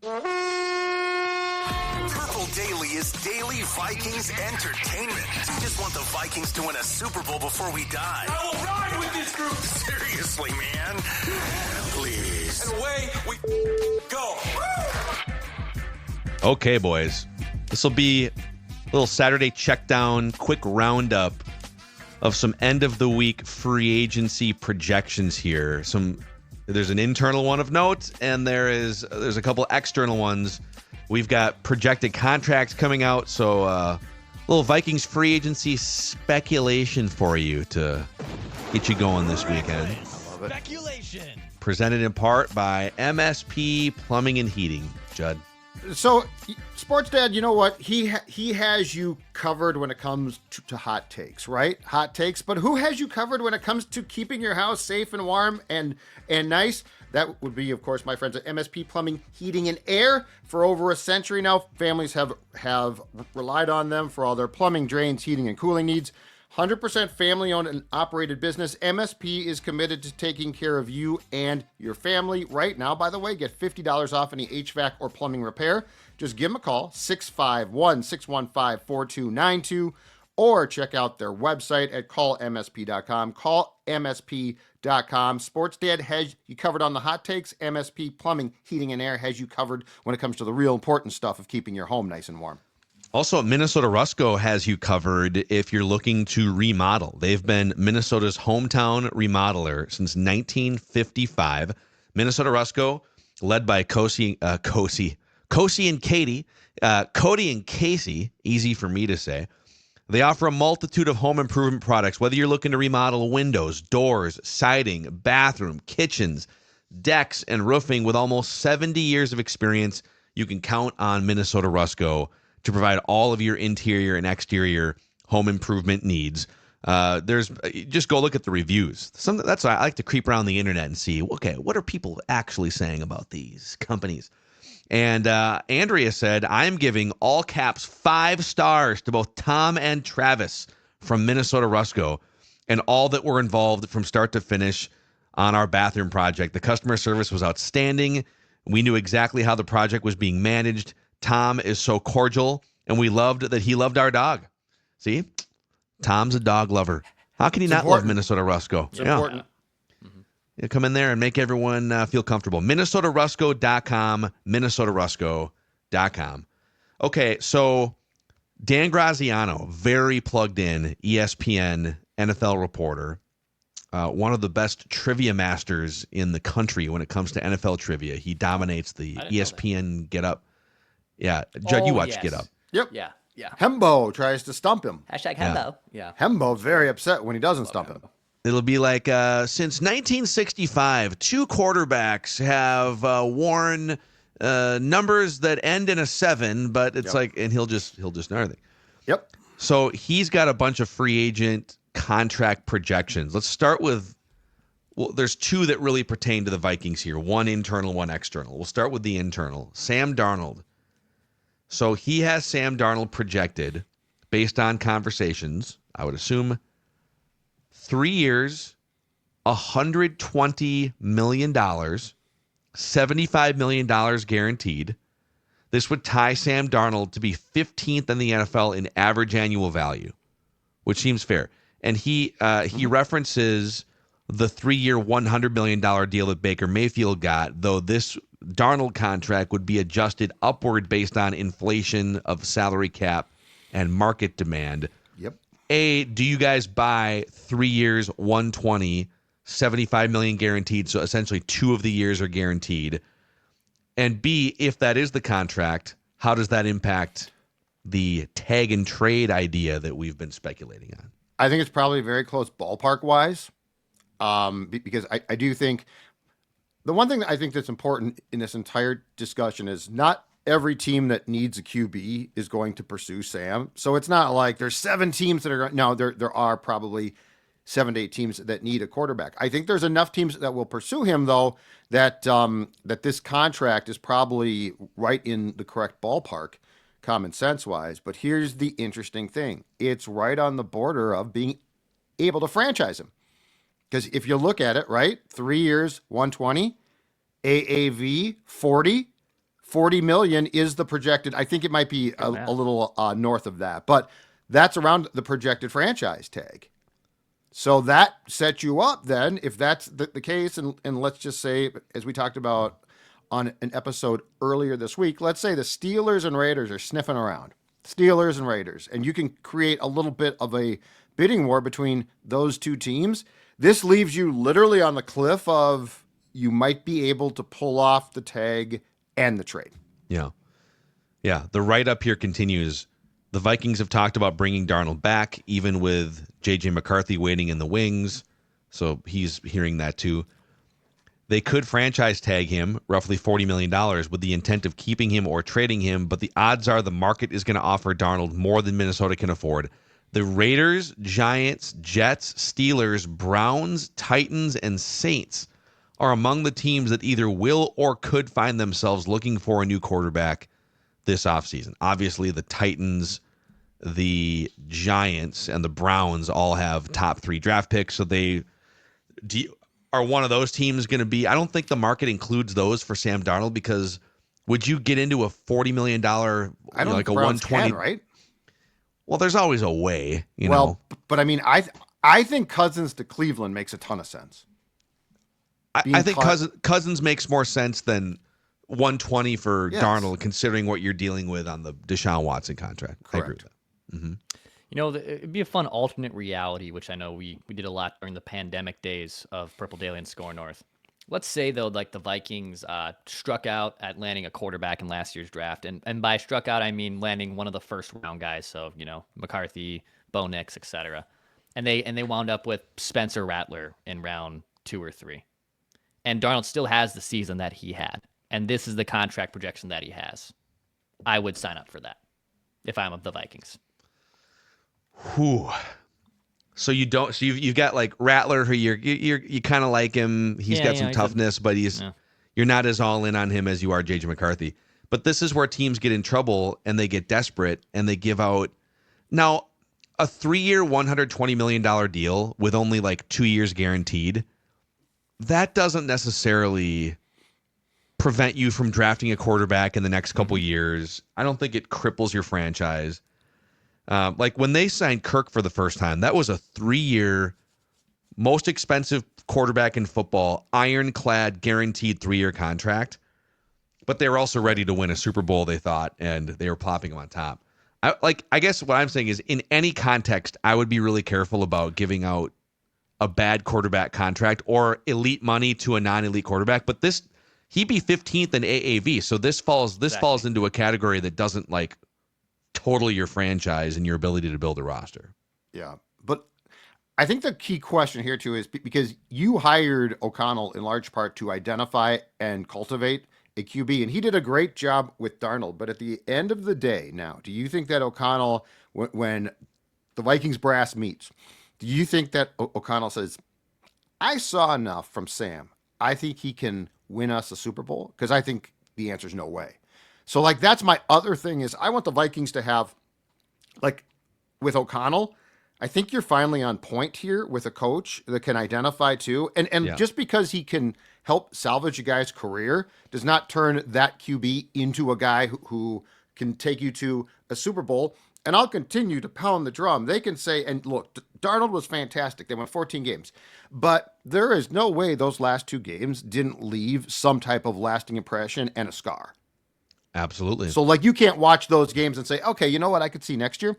Purple Daily is daily Vikings entertainment. We just want the Vikings to win a Super Bowl before we die. I will ride with this group. Seriously, man. Please. And away we go. Okay, boys. This will be a little Saturday check down, quick roundup of some end of the week free agency projections here. There's an internal one of note, and there's a couple external ones. We've got projected contracts coming out, so little Vikings free agency speculation for you to get you going this weekend. Speculation. Presented in part by MSP Plumbing and Heating. Judd. So, Sports Dad, you know what? He has you covered when it comes to hot takes, right? Hot takes. But who has you covered when it comes to keeping your house safe and warm and nice? That would be, of course, my friends at MSP Plumbing, Heating, and Air. For over a century now, families have relied on them for all their plumbing, drains, heating, and cooling needs. 100% family-owned and operated business. MSP is committed to taking care of you and your family. Right now, by the way, get $50 off any HVAC or plumbing repair. Just give them a call, 651-615-4292, or check out their website at callmsp.com. Callmsp.com. Sports Dad has you covered on the hot takes. MSP Plumbing, Heating, and Air has you covered when it comes to the real important stuff of keeping your home nice and warm. Also, Minnesota Rusco has you covered if you're looking to remodel. They've been Minnesota's hometown remodeler since 1955. Minnesota Rusco, led by Cody and Katie, Cody and Casey, easy for me to say. They offer a multitude of home improvement products, whether you're looking to remodel windows, doors, siding, bathroom, kitchens, decks, and roofing. With almost 70 years of experience, you can count on Minnesota Rusco to provide all of your interior and exterior home improvement needs. Just go look at the reviews. That's why I like to creep around the internet and see, okay, what are people actually saying about these companies? And Andrea said, I'm giving all caps 5 stars to both Tom and Travis from Minnesota Rusco and all that were involved from start to finish on our bathroom project. The customer service was outstanding. We knew exactly how the project was being managed. Tom is so cordial, and we loved that he loved our dog. See? Tom's a dog lover. How can he not love Minnesota Rusco? It's important. You come in there and make everyone feel comfortable. MinnesotaRusco.com, MinnesotaRusco.com. Okay, so Dan Graziano, very plugged in, ESPN NFL reporter, one of the best trivia masters in the country when it comes to NFL trivia. He dominates the ESPN Get Up. Yeah, Judd, you watch Get Up. Yep. Yeah. Hembo tries to stump him. Hashtag Hembo. Yeah. Hembo's very upset when he doesn't stump him. It'll be like, since 1965, 2 quarterbacks have worn numbers that end in a 7, but it's like, and he'll just know everything. Yep. So he's got a bunch of free agent contract projections. Let's start with, there's 2 that really pertain to the Vikings here. One internal, one external. We'll start with the internal. Sam Darnold. So he has Sam Darnold projected, based on conversations, I would assume, 3 years, $120 million, $75 million guaranteed. This would tie Sam Darnold to be 15th in the NFL in average annual value, which seems fair. And he references the 3-year, $100 million deal that Baker Mayfield got, though this Darnold contract would be adjusted upward based on inflation of salary cap and market demand. Yep. A, do you guys buy 3 years, 120, 75 million guaranteed? So essentially 2 of the years are guaranteed. And B, if that is the contract, how does that impact the tag and trade idea that we've been speculating on? I think it's probably very close ballpark wise. Because I do think the one thing that I think that's important in this entire discussion is not every team that needs a QB is going to pursue Sam. So it's not like there's 7 teams that are no, there are probably 7 to 8 teams that need a quarterback. I think there's enough teams that will pursue him though, that this contract is probably right in the correct ballpark, common sense wise. But here's the interesting thing. It's right on the border of being able to franchise him. Because if you look at it, right, 3 years, 120, AAV 40, $40 million is the projected. I think it might be a little north of that, but that's around the projected franchise tag. So that sets you up then, if that's the case, and let's just say, as we talked about on an episode earlier this week, let's say the Steelers and Raiders are sniffing around. Steelers and Raiders, and you can create a little bit of a bidding war between those two teams. This leaves you literally on the cliff of you might be able to pull off the tag and the trade. Yeah. Yeah. The write-up here continues. The Vikings have talked about bringing Darnold back, even with JJ McCarthy waiting in the wings. So he's hearing that too. They could franchise tag him roughly $40 million with the intent of keeping him or trading him, but the odds are the market is going to offer Darnold more than Minnesota can afford. The Raiders, Giants, Jets, Steelers, Browns, Titans, and Saints are among the teams that either will or could find themselves looking for a new quarterback this offseason. Obviously, the Titans, the Giants, and the Browns all have top 3 draft picks, so they are one of those teams going to be. I don't think the market includes those for Sam Darnold, because would you get into a $40 million, I don't like a think 120, right? Well, there's always a way, you well, know. But I mean, I think Cousins to Cleveland makes a ton of sense. I think Cousins makes more sense than 120 for Darnold, considering what you're dealing with on the Deshaun Watson contract. Correct. I agree with that. Mm-hmm. You know, it'd be a fun alternate reality, which I know we did a lot during the pandemic days of Purple Daily and Score North. Let's say, though, like the Vikings struck out at landing a quarterback in last year's draft. And by struck out, I mean landing one of the first-round guys. So, you know, McCarthy, Bo Nix, etc. And they wound up with Spencer Rattler in round 2 or 3. And Darnold still has the season that he had. And this is the contract projection that he has. I would sign up for that if I'm of the Vikings. Whew. So you don't. So you've got like Rattler, who you kind of like him. He's got some toughness, but you're not as all in on him as you are JJ McCarthy. But this is where teams get in trouble and they get desperate and they give out now a 3-year, $120 million deal with only like 2 years guaranteed. That doesn't necessarily prevent you from drafting a quarterback in the next couple years. I don't think it cripples your franchise. Like when they signed Kirk for the first time, that was a 3-year, most expensive quarterback in football, ironclad, guaranteed 3-year contract. But they were also ready to win a Super Bowl, they thought, and they were plopping him on top. I guess what I'm saying is, in any context, I would be really careful about giving out a bad quarterback contract or elite money to a non-elite quarterback. But he'd be 15th in AAV, so this falls into a category that doesn't like total your franchise and your ability to build a roster. Yeah, but I think the key question here too is because you hired O'Connell in large part to identify and cultivate a QB, and he did a great job with Darnold. But at the end of the day, now, do you think that O'Connell, when the Vikings brass meets, do you think that O'Connell says, I saw enough from Sam, I think he can win us a Super Bowl? Because I think the answer is no way. So, like, that's my other thing is I want the Vikings to have, like, with O'Connell, I think you're finally on point here with a coach that can identify too. And just because he can help salvage a guy's career does not turn that QB into a guy who can take you to a Super Bowl. And I'll continue to pound the drum. They can say, and look, Darnold was fantastic. They won 14 games. But there is no way those last 2 games didn't leave some type of lasting impression and a scar. Absolutely. So, like, you can't watch those games and say, okay, you know what I could see next year?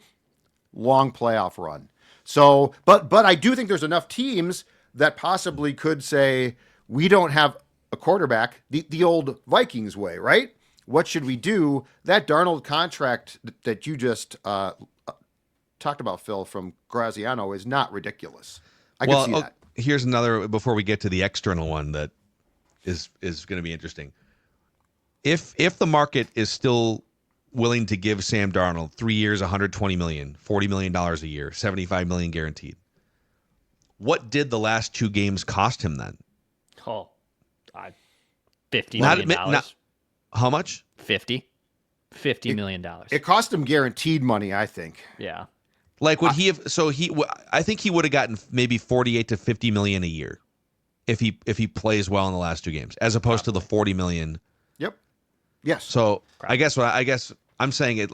Long playoff run. So, but I do think there's enough teams that possibly could say, we don't have a quarterback the old Vikings way, right? What should we do? That Darnold contract that you just talked about, Phil, from Graziano is not ridiculous. I can see that. Here's another, before we get to the external one that is going to be interesting. If the market is still willing to give Sam Darnold 3 years, $120 million, $40 million a year, $75 million guaranteed, what did the last 2 games cost him then? $50 million. How much? $50 million. It cost him guaranteed money, I think. Yeah. Like, would he have? So I think he would have gotten maybe 48 to 50 million a year if he plays well in the last 2 games, as opposed to the 40 million. Yep. Yes. So I guess I'm saying it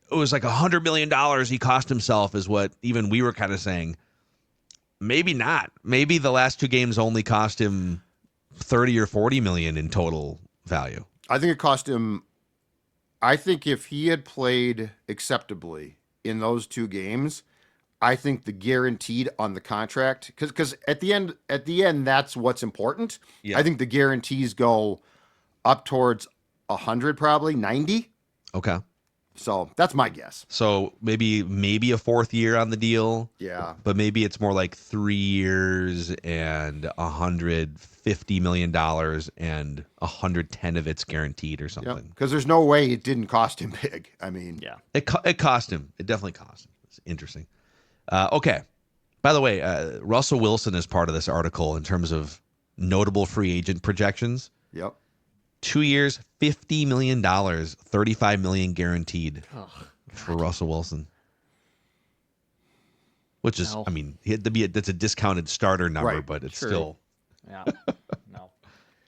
was like $100 million he cost himself is what even we were kind of saying. Maybe not. Maybe the last two games only cost him 30 or 40 million in total value. I think it cost him. I think if he had played acceptably in those two games, I think the guaranteed on the contract, because at the end, that's what's important. Yeah. I think the guarantees go up towards 100, probably 90. Okay. So that's my guess. So maybe a fourth year on the deal. Yeah. But maybe it's more like 3 years and $150 million and 110 of it's guaranteed or something. Because there's no way it didn't cost him big. I mean, Yeah. It cost him. It definitely cost him. It's interesting. Okay. By the way, Russell Wilson is part of this article in terms of notable free agent projections. Yep. 2 years, $50 million, $35 million guaranteed for Russell Wilson. Which is, No. I mean, that's a discounted starter number, Right. but it's True. still Yeah. No.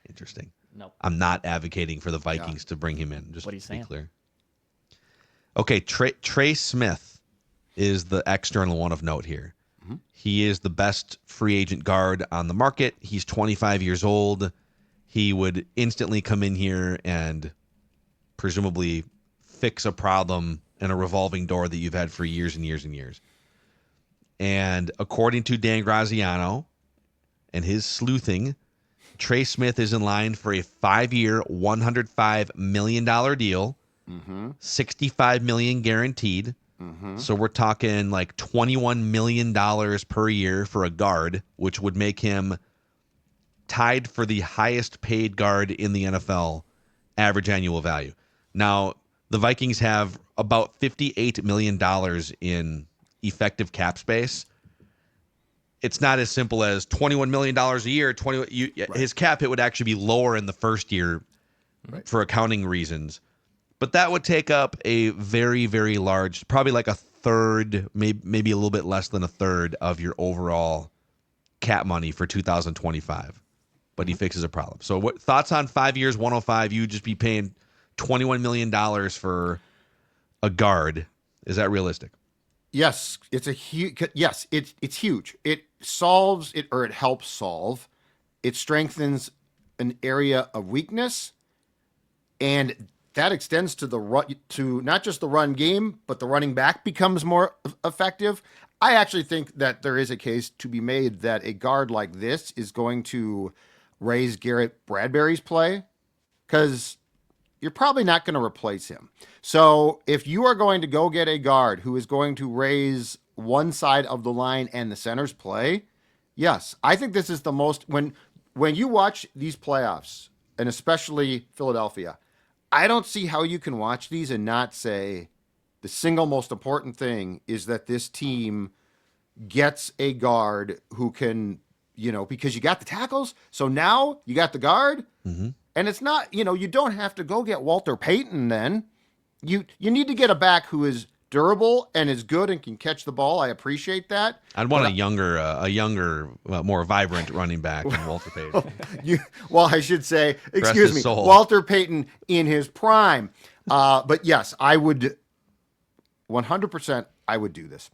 interesting. No. I'm not advocating for the Vikings to bring him in. Just What are you to be saying? clear. Okay, Trey Smith is the external one of note here. Mm-hmm. He is the best free agent guard on the market. He's 25 years old. He would instantly come in here and presumably fix a problem in a revolving door that you've had for years and years and years. And according to Dan Graziano and his sleuthing, Trey Smith is in line for a 5-year, $105 million deal, $65 million guaranteed. So we're talking like $21 million per year for a guard, which would make him tied for the highest paid guard in the NFL average annual value. Now, the Vikings have about $58 million in effective cap space. It's not as simple as $21 million a year. His cap hit would actually be lower in the first year for accounting reasons. But that would take up a very, very large, probably like a third, maybe a little bit less than a third of your overall cap money for 2025. But he fixes a problem. So what thoughts on 5 years, 105? You would just be paying $21 million for a guard. Is that realistic? Yes, it's a huge. Yes, it's huge. It solves it, or it helps solve. It strengthens an area of weakness, and that extends to the run, to not just the run game, but the running back becomes more effective. I actually think that there is a case to be made that a guard like this is going to raise Garrett Bradbury's play, because you're probably not going to replace him. So if you are going to go get a guard who is going to raise one side of the line and the center's play, yes, I think this is the most, when you watch these playoffs, and especially Philadelphia, I don't see how you can watch these and not say the single most important thing is that this team gets a guard who can, because you got the tackles. So now you got the guard. Mm-hmm. And it's not, you don't have to go get Walter Payton then. You need to get a back who is durable and is good and can catch the ball. I appreciate that. I'd want a younger, more vibrant running back than Walter Payton. I should say, excuse his me, soul. Walter Payton in his prime. But yes, I would 100%. I would do this.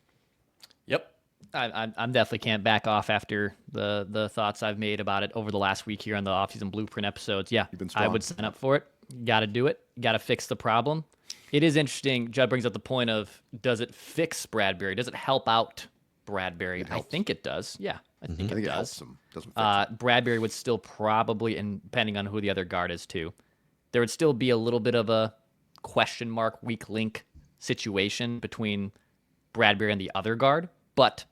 Yep. I'm definitely can't back off after the thoughts I've made about it over the last week here on the offseason blueprint episodes. Yeah, been strong. I would sign up for it. Got to do it. Got to fix the problem. It is interesting. Judd brings up the point of, does it fix Bradbury? Does it help out Bradbury? I think it does. Yeah, I think it It does. helps him. Doesn't fix Bradbury would still probably, and depending on who the other guard is too, there would still be a little bit of a question mark, weak link situation between Bradbury and the other guard. But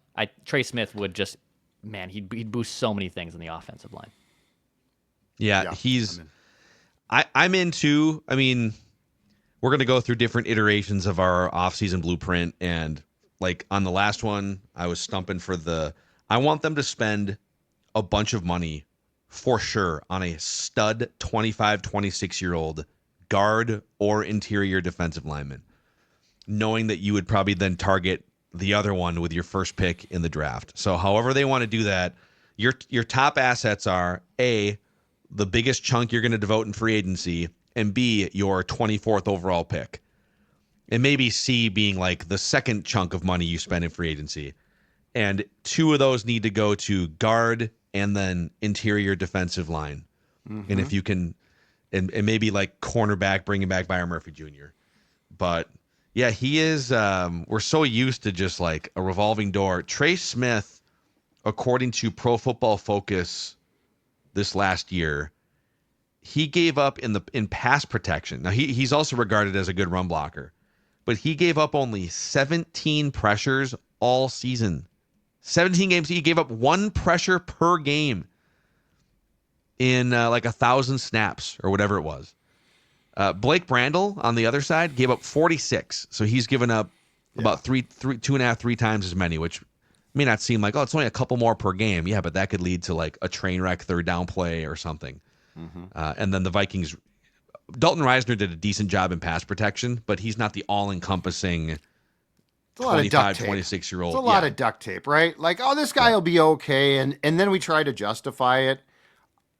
Trey Smith would just, man, he'd boost so many things in the offensive line. Yeah, I'm into, we're going to go through different iterations of our offseason blueprint. And like on the last one, I was stumping for I want them to spend a bunch of money for sure on a stud 25, 26-year-old guard or interior defensive lineman, knowing that you would probably then target the other one with your first pick in the draft. So however they want to do that, your top assets are the biggest chunk you're going to devote in free agency, and B, your 24th overall pick. And maybe C being like the second chunk of money you spend in free agency. And 2 of those need to go to guard and then interior defensive line. And if you can, and maybe like cornerback, bringing back Byron Murphy Jr. But yeah, he is, we're so used to just like a revolving door. Trey Smith, according to Pro Football Focus this last year, he gave up in pass protection. Now he's also regarded as a good run blocker, but he gave up only 17 pressures all season. 17 games. He gave up 1 pressure per game in like 1,000 snaps or whatever it was. Blake Brandel on the other side gave up 46. So he's given up about 2.5, 3 times as many, which may not seem like, oh, it's only a couple more per game. Yeah, but that could lead to like a train wreck third down play or something. And then the Vikings, Dalton Reisner did a decent job in pass protection, but he's not the all-encompassing 25, 26-year-old. It's a lot of duct tape, right? Like, oh, this guy will be okay. And then we try to justify it.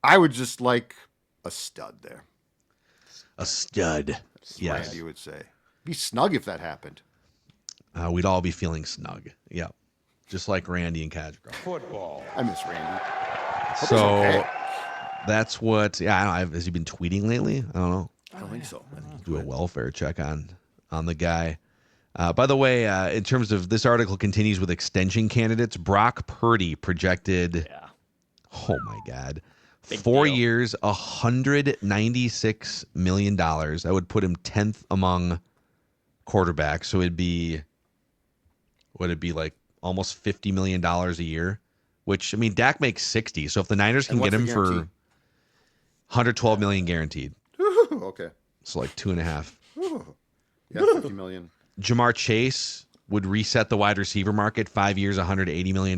I would just like a stud there. A stud. As Yes. Randy would say. Be snug if that happened. We'd all be feeling snug. Yeah. Just like Randy and Cadrick. Football. I miss Randy. So okay. that's what, I don't know. Has he been tweeting lately? I don't know. I don't think so. Do a welfare check on the guy. By the way, in terms of this article continues with extension candidates, Brock Purdy projected, oh my God, Big 4 deal. years, $196 million. That would put him 10th among quarterbacks. So would it be like almost $50 million a year? Which, I mean, Dak makes 60. So if the Niners can And get what's him the for guarantee? $112 million guaranteed. Okay. So like 2.5. Yeah, 50 million. Jamar Chase would reset the wide receiver market, 5 years, $180 million.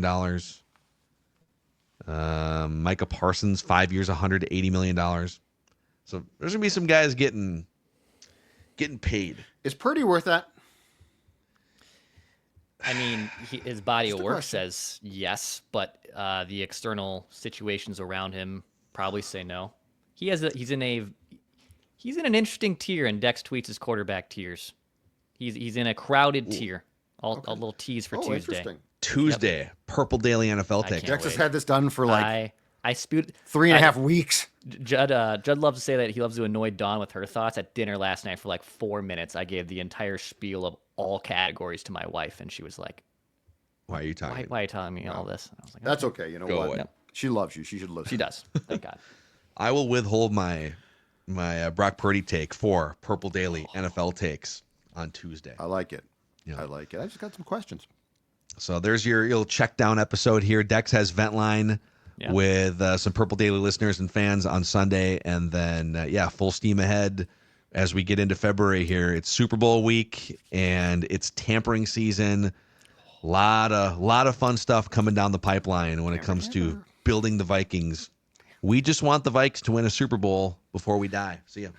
Micah Parsons, 5 years, $180 million. So there's going to be some guys getting paid. Is Purdy worth that? I mean, his body of the work question. says yes, but the external situations around him probably say no. He's in an interesting tier in Dex Tweets' his quarterback tiers. He's in a crowded tier. A little tease for Tuesday. Interesting. Tuesday, Purple Daily NFL take. can't Dex has wait. had this done for like I spewed 3.5 weeks. Judd loves to say that he loves to annoy Dawn with her thoughts. At dinner last night for like 4 minutes, I gave the entire spiel of all categories to my wife, and she was like, Why are you talking? why are you telling me all this? And I was like, That's okay. You know Go what? away. Yep. She loves you. She should listen. She does. Thank God. I will withhold my Brock Purdy take for Purple Daily NFL takes on Tuesday. I like it. Yeah. I like it. I just got some questions. So there's your little check down episode here. Dex has Vent Line with some Purple Daily listeners and fans on Sunday. And then, full steam ahead as we get into February here. It's Super Bowl week and it's tampering season. Lot of fun stuff coming down the pipeline when it comes to building the Vikings. We just want the Vikes to win a Super Bowl before we die. See ya.